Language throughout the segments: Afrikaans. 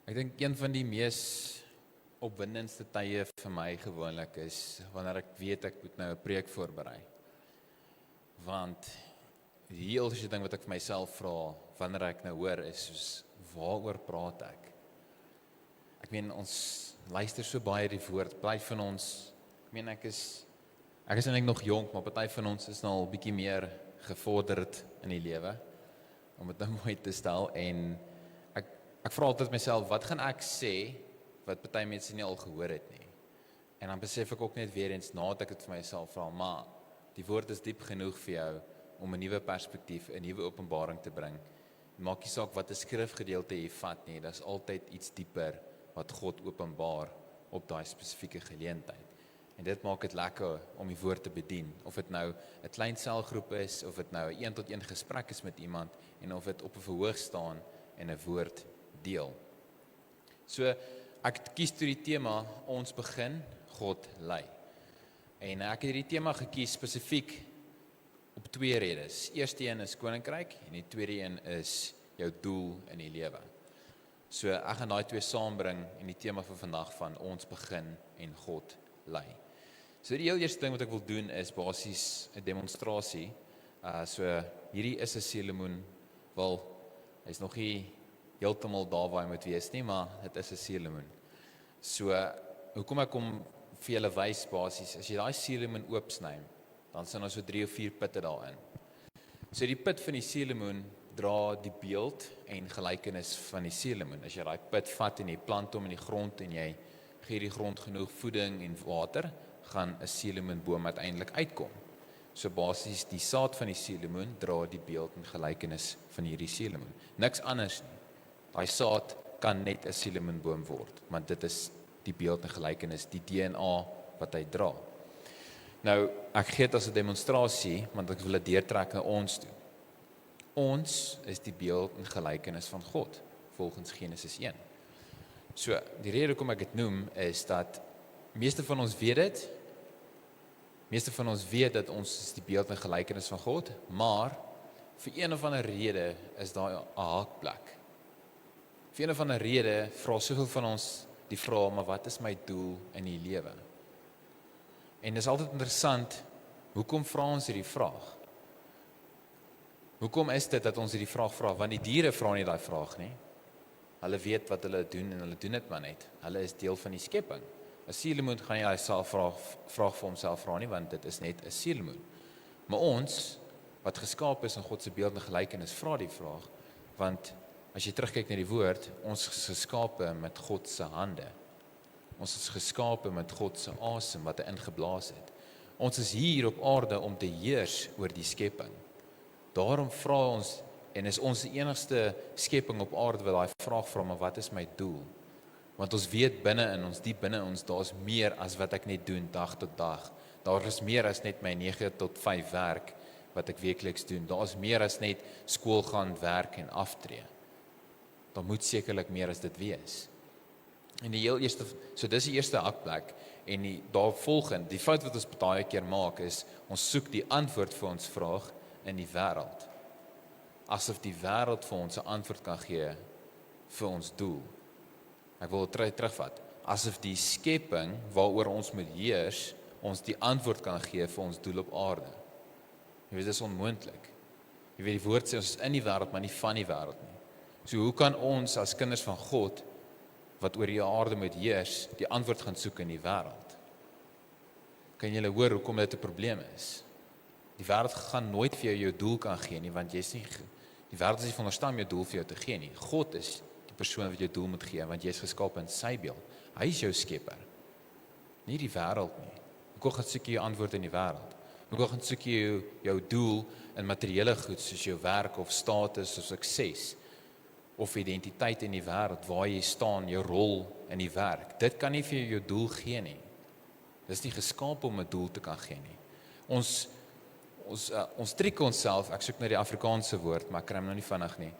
Ek dink een van die mees opwindendste tye vir my gewoonlik is wanneer ek weet ek moet nou 'n preek voorberei. Want die eerste ding wat ek vir myself vra wanneer ek nou hoor is soos waaroor praat ek? Ek meen ons luister so baie die woord, party van ons, ek is eintlik nog jonk, maar party van ons is nou al bietjie meer gevorderd in die lewe, om dit nou mooi te stel, en ek vra altyd myself, wat gaan ek sê, wat party mense nie al gehoor het nie. En dan besef ek ook net weer eens, nadat ek dit vir myself vra, maar die woord is diep genoeg vir jou, om 'n nuwe perspektief, 'n nuwe openbaring te bring. Maak nie saak wat 'n skrifgedeelte jy vat nie, daar's altyd iets dieper, wat God openbaar, op daai spesifieke geleentheid. En dit maak dit lekker, om die woord te bedien, of dit nou 'n klein selgroep is, of dit nou 'n 1-tot-1 gesprek is met iemand, en of dit op 'n verhoog staan, en 'n woord deel. So, ek kies toe die tema, ons begin, God lei. En ek het hierdie tema gekies spesifiek op 2 redes. Eerste een is koninkryk, en die tweede een is jou doel in die lewe. So, ek gaan daai 2 saambring, en die tema vir vandag van ons begin, en God lei. So, die heel eerste ding wat ek wil doen is basies 'n demonstrasie. So, hierdie is 'n suurlemoen, wel, hy's nog nie heeltemal daar waar hy moet wees nie, maar dit is 'n suurlemoen. So, hoekom ek kom vir julle wys basies, as jy daai suurlemoen oopsny, dan sien ons so 3 of 4 putte daarin. So die put van die suurlemoen dra die beeld en gelykenis van die suurlemoen. As jy daai put vat en jy plant hom in die grond en jy gee die grond genoeg voeding en water, gaan 'n suurlemoenboom uiteindelik uitkom. So basies die saad van die suurlemoen dra die beeld en gelykenis van hierdie suurlemoen. Niks anders nie. Daai saad kan net 'n suurlemoenboom word, want dit is die beeld en gelykenis, die DNA wat hy dra. Nou, ek gee dit as 'n demonstrasie, want ek wil dit deurtrek na ons toe. Ons is die beeld en gelykenis van God, volgens Genesis 1. So, die rede hoekom ek dit noem, is dat meeste van ons weet dit, meeste van ons weet dat ons is die beeld en gelykenis van God, maar vir een of ander rede is daar 'n haakplek. Vir een of ander rede vra soveel van ons die vraag, maar wat is my doel in die lewe? En dit is altyd interessant, hoekom vra ons hierdie vraag? Hoekom is dit dat ons hierdie vraag vra? Want die diere vra nie daai vraag nie. Hulle weet wat hulle doen en hulle doen dit maar net. Hulle is deel van die skepping. 'n Suurlemoen gaan nie daai vraag vir homself vra nie, want dit is net 'n suurlemoen. Maar ons, wat geskaap is in God se beeld en gelykenis, vra die vraag, want as jy terugkyk na die woord, ons is geskape met God se hande. Ons is geskape met God se asem wat hy ingeblaas het. Ons is hier op aarde om te heers oor die skepping. Daarom vra ons, en is ons die enigste skepping op aarde wat daai vraag vra, maar wat is my doel? Want ons weet binne in ons, diep binne ons, daar is meer as wat ek net doen dag tot dag. Daar is meer as net my 9 tot 5 werk wat ek weekliks doen. Daar is meer as net skool gaan, werk en aftree. Daar moet sekerlik meer as dit wees. En die heel eerste, so dis die eerste hakplek, en die daarvolgende, die fout wat ons baie keer maak is, ons soek die antwoord vir ons vraag in die wêreld. Asof die wêreld vir ons 'n antwoord kan gee vir ons doel. Ek wil terugvat. Asof die skepping waaroor ons moet heers, ons die antwoord kan gee vir ons doel op aarde. Jy weet, dit is onmoontlik. Jy weet, die woord sê ons is in die wêreld, maar nie van die wêreld nie. So hoe kan ons as kinders van God, wat oor die aarde moet heers, die antwoord gaan soek in die wêreld? Kan julle hoor hoekom dit 'n probleem is? Die wêreld gaan nooit vir jou doel kan gee nie, want jy's nie, die wêreld is nie veronderstel om jou doel vir jou te gee nie. God is die persoon wat jou doel moet gee, want jy is geskaap in sy beeld. Hy is jou skepper, nie die wêreld nie. Hoekom gaan soek jy jou antwoord in die wêreld? Hoekom gaan soek jy jou doel in materiële goed, soos jou werk of status of sukses, of identiteit in die wêreld, waar jy staan, jou rol in die werk? Dit kan nie vir jou doel gee nie. Dit is nie geskaap om 'n doel te kan gee nie. Ons triek onsself, ek soek na die Afrikaanse woord, maar ek kry hom nou nie vinnig nie.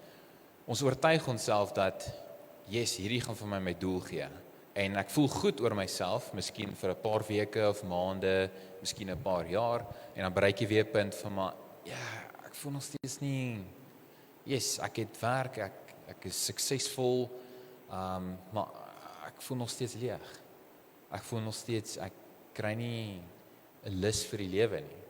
Ons oortuig onsself dat, yes, hierdie gaan vir my doel gee. En ek voel goed oor myself, miskien vir 'n paar weke of maande, miskien 'n paar jaar, en dan bereik jy weer 'n punt van, maar ja, ek voel nog steeds nie, yes, ek het werk, ek is suksesvol, Maar ek voel nog steeds leeg. Ek voel nog steeds, ek kry nie 'n lus vir die lewe nie.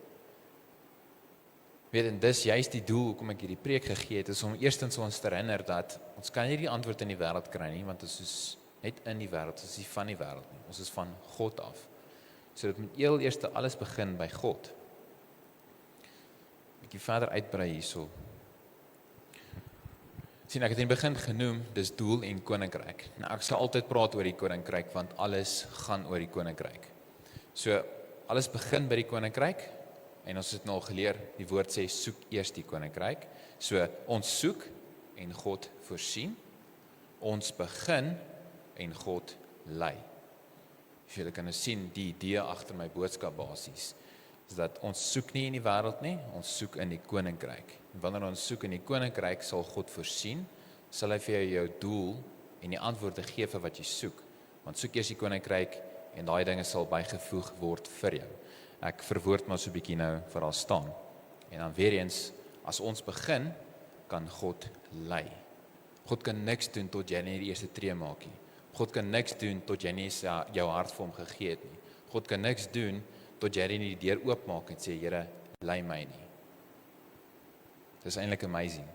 Weet, en dis juist die doel hoekom ek hierdie preek gegee het, is om eerstens ons te herinner dat ons kan nie die antwoord in die wêreld kry nie, want ons is net in die wêreld, ons is nie van die wêreld nie, ons is van God af. So dit moet eers alles begin by God. Bietjie verder uitbrei hierso. Sien, ek het in die begin genoem, dis doel en koninkryk. Nou ek sal altyd praat oor die koninkryk, want alles gaan oor die koninkryk. So, alles begin by die koninkryk, en ons het nou al geleer, die woord sê, soek eers die koninkryk. So, ons soek, en God voorsien. Ons begin, en God lei. As julle kan sien, die idee agter my boodskap basies, is dat ons soek nie in die wêreld nie, ons soek in die koninkryk. En wanneer ons soek in die koninkryk, sal God voorsien, sal hy vir jou doel en die antwoorde gee vir wat jy soek. Want soek eers die koninkryk, en daai dinge sal bygevoeg word vir jou. Ek verwoord maar so 'n bietjie nou vir daar staan. En dan weer eens, as ons begin, kan God lei. God kan niks doen tot jy nie die eerste tree maak nie. God kan niks doen tot jy nie jou hart vir hom gegee het nie. God kan niks doen tot jy nie die deur oopmaak en sê, Here, lei my nie. Dis eintlik amazing.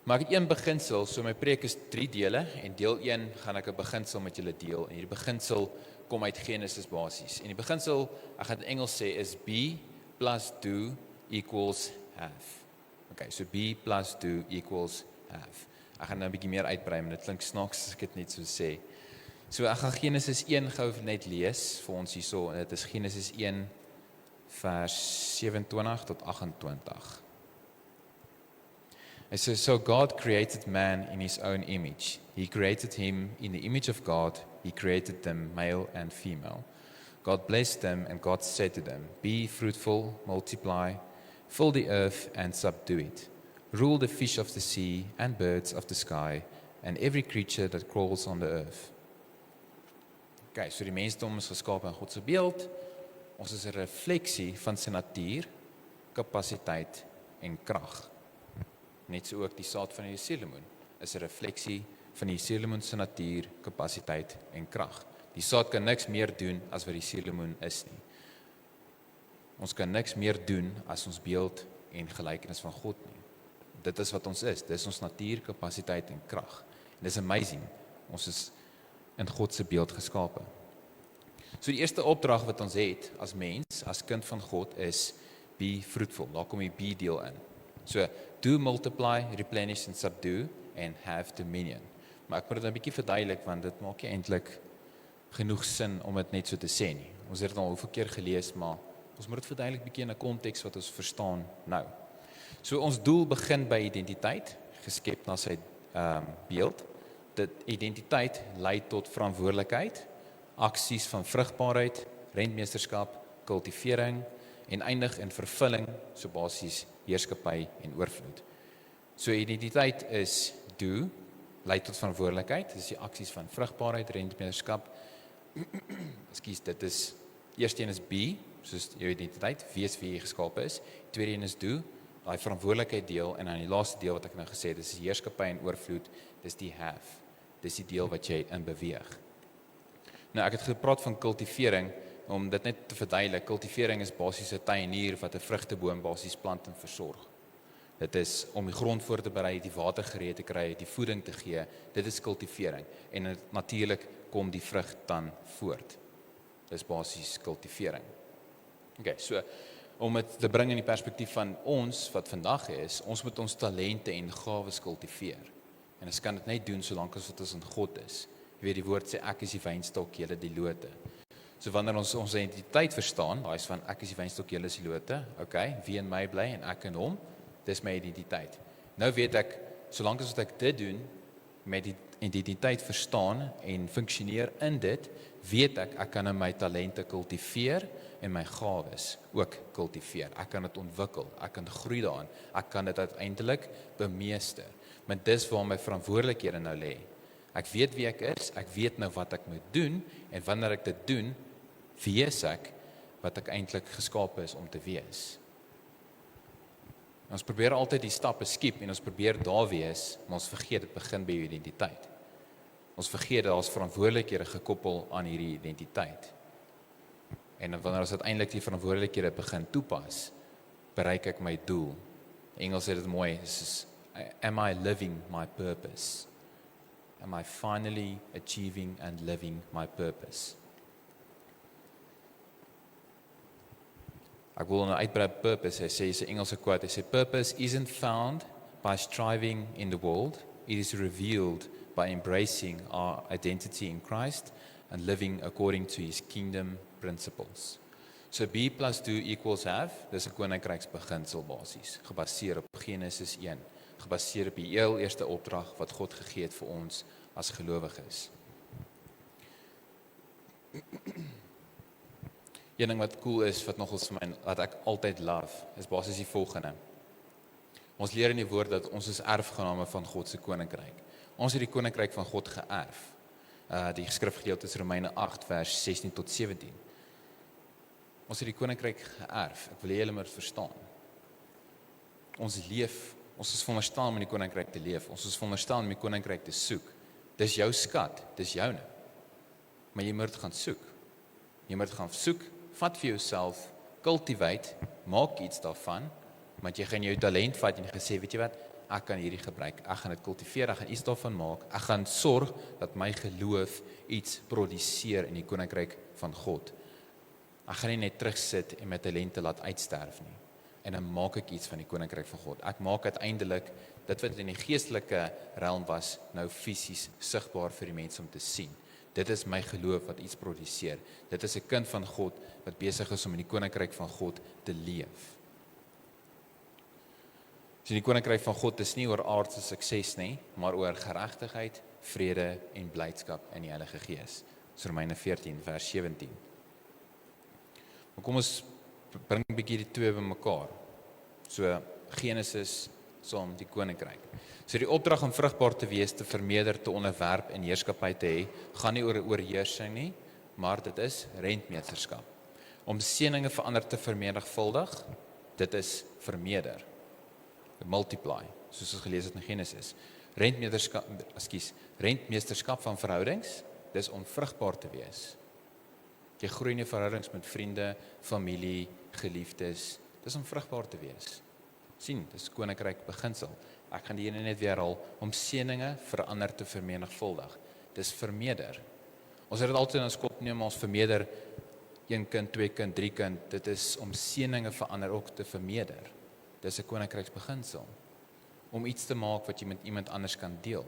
Maar ek het een beginsel, so my preek is 3 dele, en deel 1 gaan ek 'n beginsel met julle deel, en hierdie beginsel kom uit Genesis basies. En die beginsel, ek gaan in Engels sê, is be plus do equals have. Okay, so be plus do equals have. Ek gaan nou 'n bietjie meer uitbrei, maar dit klink snaaks as ek dit net so sê. So ek gaan Genesis 1 gou net lees vir ons hierso, en dit is Genesis 1 vers 27 tot 28. It says, so God created man in his own image. He created him in the image of God. He created them male and female. God blessed them, and God said to them, be fruitful, multiply, fill the earth and subdue it. Rule the fish of the sea and birds of the sky and every creature that crawls on the earth. Okay, so die mensdom is geskaap in God se beeld. Ons is 'n refleksie van sy natuur, kapasiteit en krag. Net so ook die saad van die seelemoen is 'n refleksie van die seelemoen se natuur, kapasiteit en krag. Die saad kan niks meer doen as wat die seelemoen is nie. Ons kan niks meer doen as ons beeld en gelykenis van God nie. Dit is wat ons is. Dit is ons natuur, kapasiteit en krag. En dis amazing. Ons is in God se beeld geskape. So die eerste opdrag wat ons het as mens, as kind van God, is be fruitful. Daar kom die be deel in. So, do, multiply, replenish and subdue, and have dominion. Maar ek moet dit 'n bietjie verduidelik, want dit maak nie eintlik genoeg sin om dit net so te sê nie. Ons het dit al hoeveel keer gelees, maar ons moet dit verduidelik bietjie in 'n konteks wat ons verstaan nou. So ons doel begin by identiteit, geskep na sy beeld. Dit identiteit lei tot verantwoordelikheid, aksies van vrugbaarheid, rentmeesterskap, kultivering en eindig in vervulling, so basies heerskappy en oorvloed. So identiteit is do, lei tot verantwoordelikheid, dis die aksies van vrugbaarheid, rentmeesterskap. Ekskuus, dit is eerste een is be, soos jou identiteit, wees wie jy geskape is. Tweede een is do, daai verantwoordelikheid deel, en dan die laaste deel wat ek nou gesê het, dis heerskappy en oorvloed, dis die have. Dis die deel wat jy in beweeg. Nou ek het gepraat van kultivering, om dit net te verduidelik. Kultivering is basies 'n tuinier wat 'n vrugteboom basies plant en versorg. Dit is om die grond voor te berei, die water gereed te kry, die voeding te gee. Dit is kultivering. En natuurlik kom die vrug dan voort. Dis basies kultivering. Okay, so om dit te bring in die perspektief van ons wat vandag is, ons moet ons talente en gawes kultiveer. En ons kan dit net doen solank as wat ons in God is. Jy weet die woord sê ek is die wynstok, julle die lote. So wanneer ons identiteit verstaan, daai is van ek is die wynstok, julle is die lote, okay, wie in my bly en ek in hom, dis my identiteit. Nou weet ek, solank as wat ek dit doen, met die identiteit verstaan en funksioneer in dit, weet ek kan my talente kultiveer en my gawes ook kultiveer. Ek kan dit ontwikkel, ek kan groei daarin, ek kan dit uiteindelik bemeester. Maar dis waar my verantwoordelikhede nou lê. Ek weet wie ek is, ek weet nou wat ek moet doen, en wanneer ek dit doen, wees ek wat ek eintlik geskape is om te wees. Ons probeer altyd die stappe skiep en ons probeer daar wees, maar ons vergeet dit begin by jou identiteit. Ons vergeet dat ons verantwoordelikhede gekoppel aan hierdie identiteit. En wanneer ons uiteindelik die verantwoordelikhede begin toepas, bereik ek my doel. Engels sê dit mooi, am I living my purpose? Am I finally achieving and living my purpose? Ek wil nou uitbrei purpose, hy sê 'n Engelse quote, hy sê purpose isn't found by striving in the world, it is revealed by embracing our identity in Christ and living according to his kingdom principles. So B plus 2 equals have, dis 'n koninkryksbeginsel basies, gebaseer op Genesis 1, gebaseer op die heel eerste opdrag wat God gegee het vir ons as gelowiges. Een ding wat cool is, wat nogals vir my, wat ek altyd love, is basies die volgende. Ons leer in die woord dat ons is erfgename van God se koninkryk. Ons het die koninkryk van God geërf. Die skrifgedeelte is Romeine 8 vers 16 tot 17. Ons het die koninkryk geërf. Ek wil julle moet verstaan. Ons leef, ons is veronderstel om in die koninkryk te leef. Ons is veronderstel om die koninkryk te soek. Dis jou skat, dis joune. Maar jy moet gaan soek. Jy moet gaan soek, vat vir jouself, cultivate, maak iets daarvan, want jy gaan jou talent vat en jy gaan sê, weet jy wat, ek kan hierdie gebruik, ek gaan dit kultiveer, ek gaan iets daarvan maak, ek gaan sorg dat my geloof iets produseer in die koninkryk van God. Ek gaan nie net terugsit en my talente laat uitsterf nie. En dan maak ek iets van die koninkryk van God. Ek maak uiteindelik dit wat in die geestelike realm was, nou fisies sigbaar vir die mense om te sien. Dit is my geloof wat iets produseer. Dit is 'n kind van God wat besig is om in die koninkryk van God te leef. So die koninkryk van God is nie oor aardse sukses nie, maar oor geregtigheid, vrede en blydskap in die Heilige Gees. Dis Romeine 14 vers 17. Maar kom ons bring 'n bietjie die twee bymekaar. So Genesis saam die koninkryk. So die opdrag om vrugbaar te wees, te vermeerder, te onderwerp en heerskappy te hê, gaan nie oor oorheersing nie, maar dit is rentmeesterskap. Om seëninge verander te vermenigvuldig, dit is vermeerder. Multiply, soos ons gelees het in Genesis. Rentmeesterskap van verhoudings, dis om vrugbaar te wees. Jy groei in jou verhoudings met vriende, familie, geliefdes, dis om vrugbaar te wees. Sien, dis koninkryk beginsel. Ek gaan die ene net weer herhaal, om seëninge verander te vermenigvuldig. Dis vermeerder. Ons het dit altyd in ons kop neem, ons vermeerder 1 kind, 2 kind, 3 kind, dit is om seëninge verander ook te vermeerder. Dis 'n koninkryksbeginsel. Om iets te maak wat jy met iemand anders kan deel.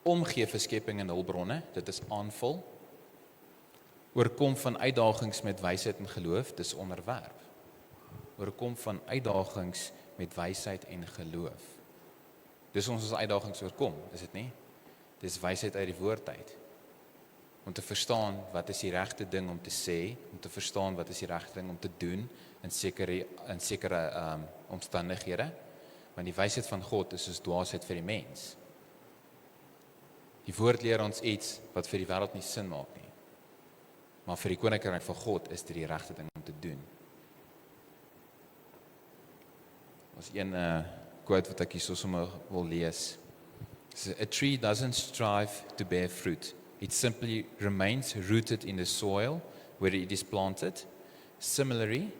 Omgee vir skepping en hulpbronne, dit is aanvul. Oorkom van uitdagings met wysheid en geloof, dis onderwerp. Oorkom van uitdagings met wysheid en geloof. Dis ons uitdagings oorkom, is dit nie? Dis wysheid uit die woord uit. Om te verstaan wat is die regte ding om te sê, om te verstaan wat is die regte ding om te doen in sekere omstandighede. Want die wysheid van God is soos dwaasheid vir die mens. Die woord leer ons iets wat vir die wêreld nie sin maak nie. Maar vir die koninkryk van God is dit die regte ding om te doen. Ons een quote wat ek hier sommer wil lees. A tree doesn't strive to bear fruit. It simply remains rooted in the soil where it is planted. Similarly,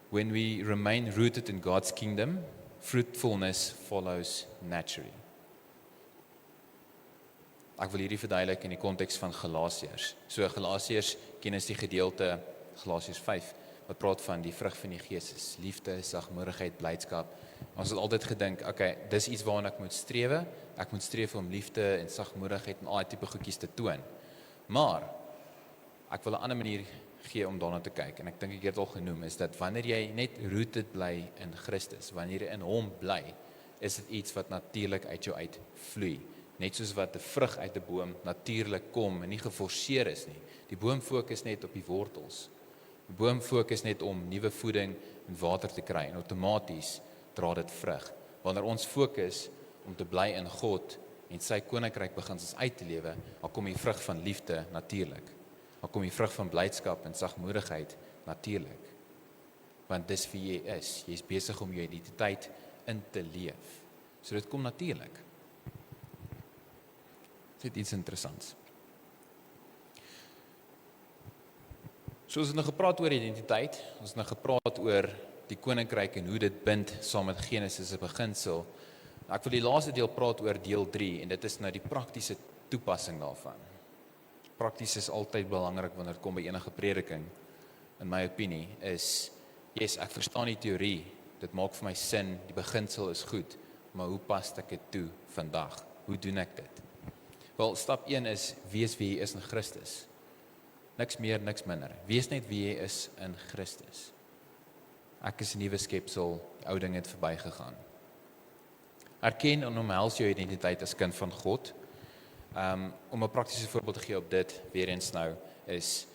when we remain rooted in God's kingdom, fruitfulness follows naturally. Ek wil hierdie verduidelik in die konteks van Galasiërs. So Galasiërs ken ons die gedeelte, Galasiërs 5, wat praat van die vrug van die Gees, liefde, sagmoedigheid, blydskap. Ons het altyd gedink, okay, dis iets waarna ek moet strewe. Ek moet streef om liefde en sagmoedigheid en al die tipe goedjies te toon. Maar ek wil 'n ander manier gee om daarna te kyk, en ek dink ek het al genoem, is dat wanneer jy net rooted bly in Christus, wanneer jy in hom bly, is dit iets wat natuurlik uit jou uitvloei. Net soos wat 'n vrug uit 'n boom natuurlik kom en nie geforseer is nie. Die boom fokus net op die wortels. Die boom fokus net om nuwe voeding en water te kry en outomaties dra dit vrug. Wanneer ons fokus om te bly in God en sy koninkryk beginsels uit te lewe, dan kom die vrug van liefde natuurlik. Dan kom die vrug van blydskap en sagmoedigheid natuurlik. Want dis wie jy is. Jy's besig om jou identiteit in te leef. So dit kom natuurlik. Dit iets interessants. So ons het nou gepraat oor identiteit, ons het nou gepraat oor die koninkryk en hoe dit bind saam met Genesis se beginsel. Ek wil die laaste deel praat oor deel 3 en dit is nou die praktiese toepassing daarvan. Prakties is altyd belangrik wanneer dit kom by enige prediking, in my opinie, is, yes, ek verstaan die teorie, dit maak vir my sin, die beginsel is goed, maar hoe pas ek dit toe vandag? Hoe doen ek dit? Wel, stap 1 is, wees wie jy is in Christus. Niks meer, niks minder. Wees net wie jy is in Christus. Ek is 'n nuwe skepsel, die ou ding het verbygegaan. Erken en omhels jou identiteit as kind van God. Om 'n praktiese voorbeeld te gee op dit, weer eens nou, is,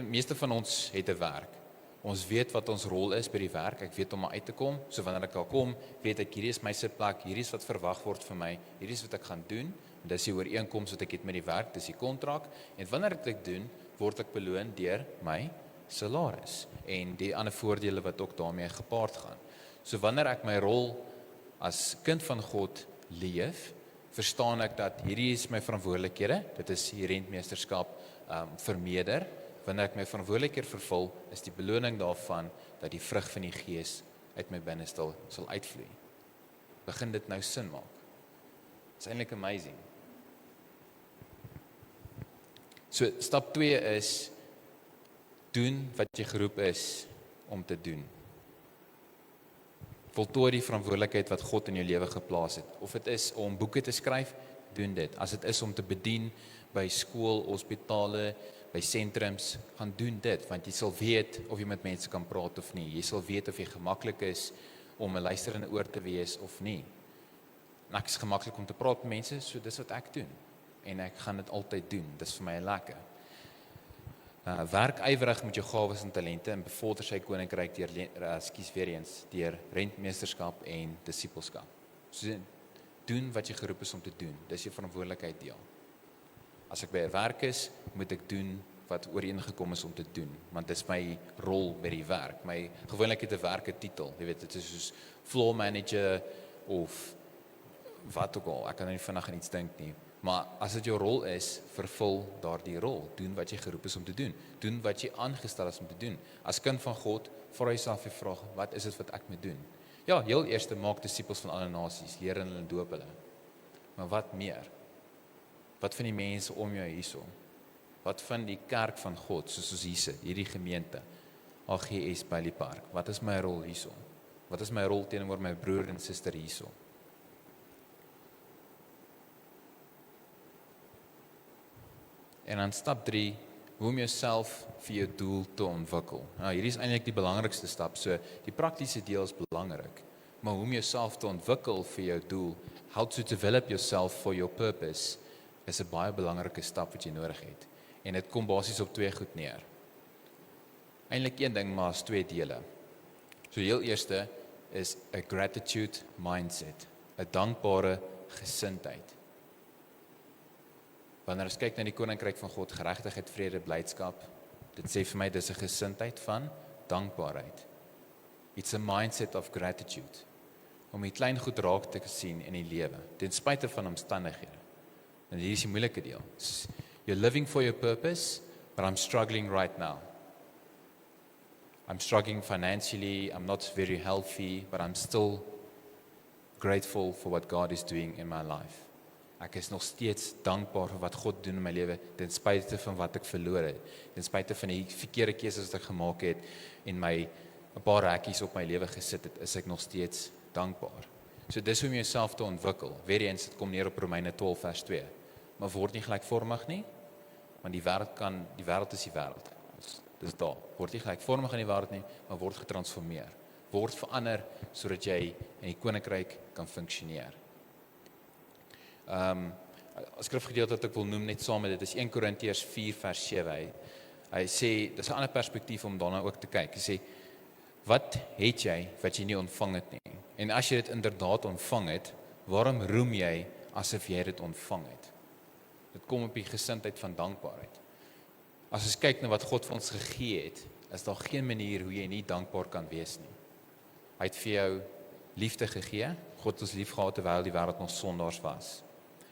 meeste van ons het 'n werk. Ons weet wat ons rol is by die werk, ek weet om uit te kom, so wanneer ek al kom, weet ek, hierdie is my sitplek, hierdie is wat verwag word vir my, hierdie is wat ek gaan doen, en dis die ooreenkoms wat ek het met die werk, dis die kontrak, en wanneer ek dit doen, word ek beloon deur my salaris, en die ander voordele wat ook daarmee gepaard gaan. So wanneer ek my rol as kind van God leef, verstaan ek dat hierdie is my verantwoordelikhede, dit is die rentmeesterskap vermeerder. Wanneer ek my verantwoordelikhede vervul, is die beloning daarvan dat die vrug van die Gees uit my binneste sal uitvloei. Begin dit nou sin maak. It's eintlik amazing. So stap 2 is, doen wat jy geroep is om te doen. Voltooi die verantwoordelikheid wat God in jou lewe geplaas het. Of dit is om boeke te skryf, doen dit. As dit is om te bedien by skool, hospitale, by sentrums, gaan doen dit, want jy sal weet of jy met mense kan praat of nie. Jy sal weet of jy gemaklik is om 'n luisterende oor te wees of nie. En ek is gemaklik om te praat met mense, so dis wat ek doen. En ek gaan dit altyd doen, dis vir my lekker. Werk ywerig met jou gawes en talente en bevorder sy koninkryk deur rentmeesterskap en disippelskap. So doen wat jy geroep is om te doen. Dis jou verantwoordelikheid deel. As ek by 'n werk is, moet ek doen wat ooreengekom is om te doen, want dit is my rol by die werk. My gewoonlik het 'n werk 'n titel, jy weet, dit is soos floor manager of wat ook al. Ek kan nou nie vinnig aan iets dink nie. Maar as dit jou rol is, vervul daardie rol. Doen wat jy geroep is om te doen. Doen wat jy aangestel is om te doen. As kind van God, vra jouself die vraag, wat is dit wat ek moet doen? Ja, heel eerste, maak disippels van alle nasies, leer hulle en doop hulle. Maar wat meer? Wat van die mense om jou hierso? Wat van die kerk van God, soos ons hier sit, hierdie gemeente, AGS Bailey Park? Wat is my rol hierso? Wat is my rol teenoor my broer en suster hierso? En dan stap 3, hoe om jouself vir jou doel te ontwikkel. Nou, hierdie is eintlik die belangrikste stap, so die praktiese deel is belangrik, maar hoe om jouself te ontwikkel vir jou doel, how to develop yourself for your purpose, is 'n baie belangrike stap wat jy nodig het. En dit kom basies op 2 goed neer. Eintlik een ding, maar is 2 dele. So heel eerste is 'n gratitude mindset, 'n dankbare gesindheid. Wanneer ons kyk na die koninkryk van God, geregtigheid, vrede, blydskap, dit sê vir my dis 'n gesindheid van dankbaarheid. It's a mindset of gratitude. Om die klein goed raak te sien in die lewe, ten spyte van omstandighede. En hier is die moeilike deel. You're living for your purpose, but I'm struggling right now. I'm struggling financially, I'm not very healthy, but I'm still grateful for what God is doing in my life. Ek is nog steeds dankbaar vir wat God doen in my lewe, ten spyte van wat ek verloor het, ten spyte van die verkeerde keuses wat ek gemaak het en my 'n paar hekkies op my lewe gesit het, is ek nog steeds dankbaar. So dis hoe om jouself te ontwikkel. Weer eens, dit kom neer op Romeine 12 vers 2. Maar word nie gelijkvormig nie, want die wêreld is die wêreld. Dis daar. Word nie gelijkvormig in die wêreld nie, maar word getransformeer. Word verander sodat jy in die koninkryk kan funksioneer. 'n skrifgedeelte wat ek wil noem net saam met dit is 1 Korintiërs 4 vers 7. Hy sê, dis 'n ander perspektief om daarna ook te kyk. Hy sê, wat het jy wat jy nie ontvang het nie? En as jy dit inderdaad ontvang het, waarom roem jy asof jy dit ontvang het? Dit kom op die gesindheid van dankbaarheid. As ons kyk na wat God vir ons gegee het, is daar geen manier hoe jy nie dankbaar kan wees nie. Hy het vir jou liefde gegee. God het ons lief gehad terwyl die wêreld nog sondaars was.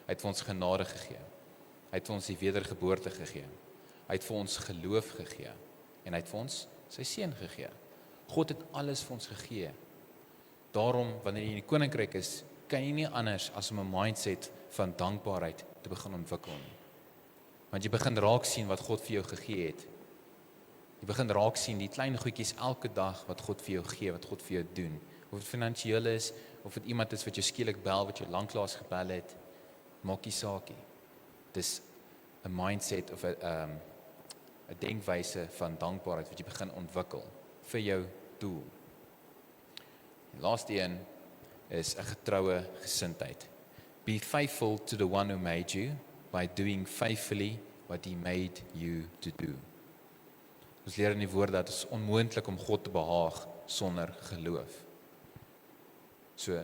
Hy het vir ons genade gegee. Hy het vir ons die wedergeboorte gegee. Hy het vir ons geloof gegee. En hy het vir ons sy seun gegee. God het alles vir ons gegee. Daarom, wanneer jy in die koninkryk is, kan jy nie anders as om 'n mindset van dankbaarheid te begin ontwikkel nie. Want jy begin raak sien wat God vir jou gegee het. Jy begin raak sien die klein goedjies elke dag wat God vir jou gee, wat God vir jou doen. Of dit finansiëel is, of dit iemand is wat jou skielik bel, wat jou lanklaas gebel het, maak nie saak nie. Dis 'n mindset of 'n denkwyse van dankbaarheid wat jy begin ontwikkel vir jou doel. Die laaste een is 'n getroue gesindheid. Be faithful to the one who made you by doing faithfully what he made you to do. Ons leer in die woord dat het is onmoontlik om God te behaag sonder geloof. So,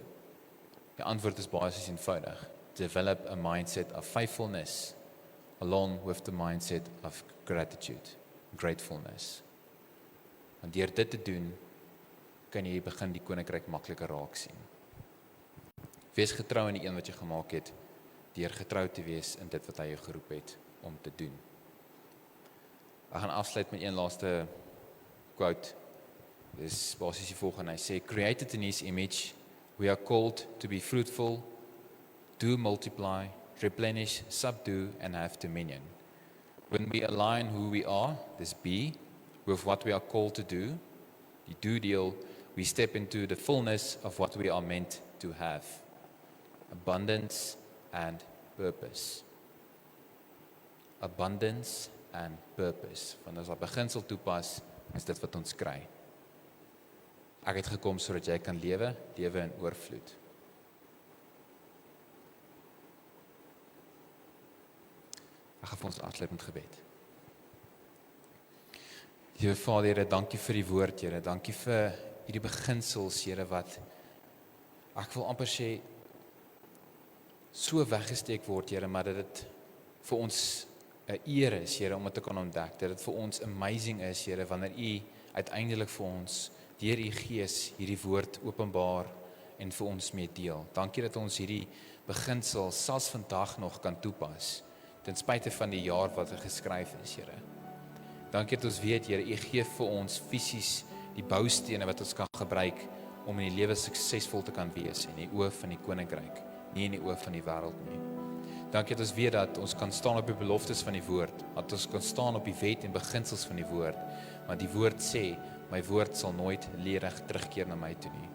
die antwoord is basies eenvoudig. Develop a mindset of faithfulness along with the mindset of gratitude, gratefulness. En deur dit te doen, kan jy begin die koninkryk makliker raak sien. Wees getrou in die een wat jy gemaak het, deur getrou te wees in dit wat hy jou geroep het om te doen. Ek gaan afsluit met een laaste quote. Dis basies die volgende. Hy sê, created in his image, we are called to be fruitful, do multiply, replenish, subdue, and have dominion. When we align who we are, this be, with what we are called to do, die do deel, we step into the fullness of what we are meant to have. Abundance and purpose. Abundance and purpose. Want as ons beginsel toepas, is dit wat ons kry. Ek het gekom sodat jy kan lewe in oorvloed. Ek gaan vir ons afsluit met gebed. Liewe Vader, Here, dankie vir die woord, Here. Dankie vir hierdie beginsels, Here, wat ek wil amper sê so weggesteek word, Here, maar dat dit vir ons 'n eer is, Here, om dit te kan ontdek. Dat dit vir ons amazing is, Here, wanneer U uiteindelik vir ons deur U Gees hierdie woord openbaar en vir ons mee deel. Dankie dat ons hierdie beginsel selfs vandag nog kan toepas, ten spyte van die jaar wat geskryf is, Here. Dankie dat ons weet, Here, U gee vir ons fisies die boustene wat ons kan gebruik om in die lewe suksesvol te kan wees in die oë van die koninkryk, nie in die oë van die wêreld nie. Dankie dat ons weet dat ons kan staan op die beloftes van die woord, dat ons kan staan op die wet en beginsels van die woord, want die woord sê, my woord sal nooit leerig terugkeer na my toe nie.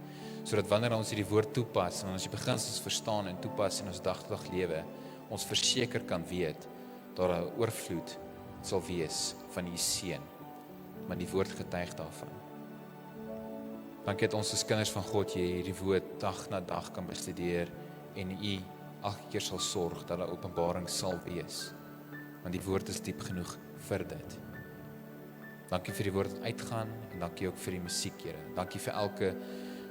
Sodat wanneer ons hierdie woord toepas, en ons die beginsels verstaan en toepas in ons daglikse lewe, ons verseker kan weet, dat daar 'n oorvloed sal wees van U seën, want die woord getuig daarvan. Dankie dat ons as kinders van God hierdie woord dag na dag kan bestudeer en U elke keer sal sorg dat daar openbaring sal wees, want die woord is diep genoeg vir dit. Dankie vir die woord wat uitgaan en dankie ook vir die musiek, Here. Dankie vir elke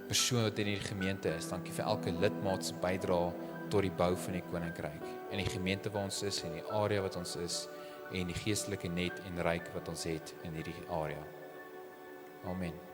persoon wat in die gemeente is. Dankie vir elke lidmaat se bydrae tot die bou van die koninkryk. In die gemeente waar ons is, in die area wat ons is en die geestelike net en ryk wat ons het in hierdie area. Amen.